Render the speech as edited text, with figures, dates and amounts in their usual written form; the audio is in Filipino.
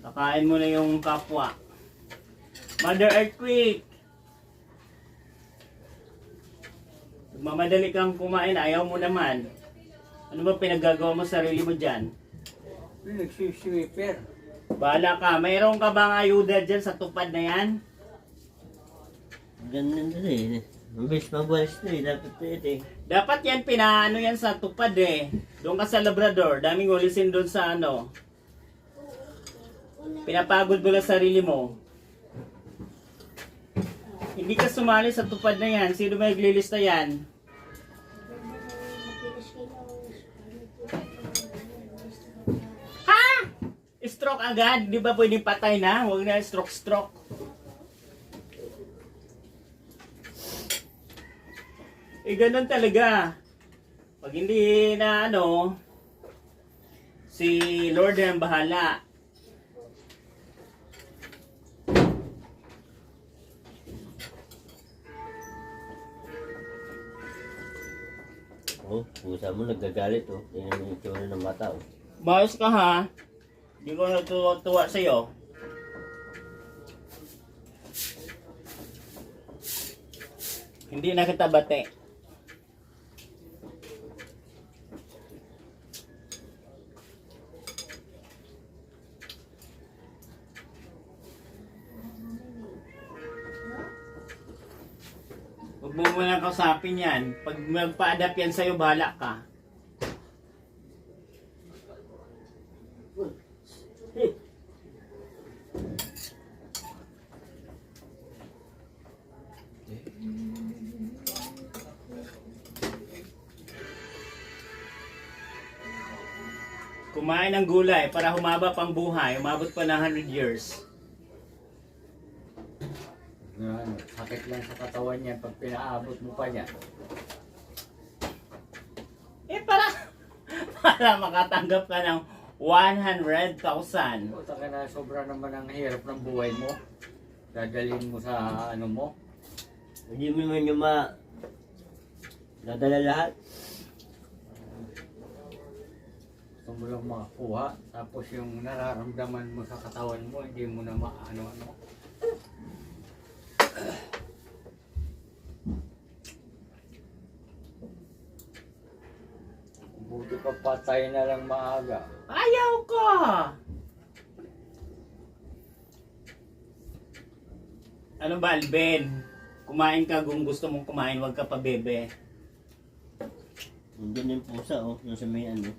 Kakain mo na yung kapwa. Mother Earthquake! Magmamadali kang kumain, ayaw mo naman. Ano ba pinagagawa mo sa sarili mo dyan? Nagsisweeper. Bahala ka, mayroon ka bang ayuda dyan sa tupad na yan? Ganun din eh. Mabilis mabuhalis na eh. Dapat eh. Dapat yan, pinaano yan sa tupad eh. Doon ka sa Labrador, daming ulisin doon sa ano. Pinapagod mo lang sarili mo. Hindi ka sumali sa tupad na yan. Sino ba naglilista yan? Ha? Stroke agad? Di ba pwedeng patay na? Huwag na stroke. Eh ganun talaga. Pag hindi na ano, si Lord ang bahala. Oh, pusa mo nagagalit oh. Tingnan mo yung tsura ng mata oh. Bayos ka ha. Hindi ko natutuwa sa'yo. Hindi na kita bate. Huwag mo muna kausapin yan. Pag magpa-adapt yan sa'yo, bahala ka. Kumain ng gulay para humaba pang buhay. Umabot pa ng 100 years. Ano, sakit lang sa katawan niya pag pinaabot mo pa niya. Eh para makatanggap ka ng 100,000. Puta ka na, sobra naman ang hirap ng buhay mo. Dadalhin mo sa ano mo. Hindi mo naman yung nadala lahat. Gusto mo lang makakuha. Tapos yung nararamdaman mo sa katawan mo, hindi mo na maano-ano. Buti pa patay na lang maaga. Ayaw ko! Ano ba, Alben? Kumain ka kung gusto mong kumain, wag ka pa bebe. Nandiyan yung pusa oh. Nasa may ano.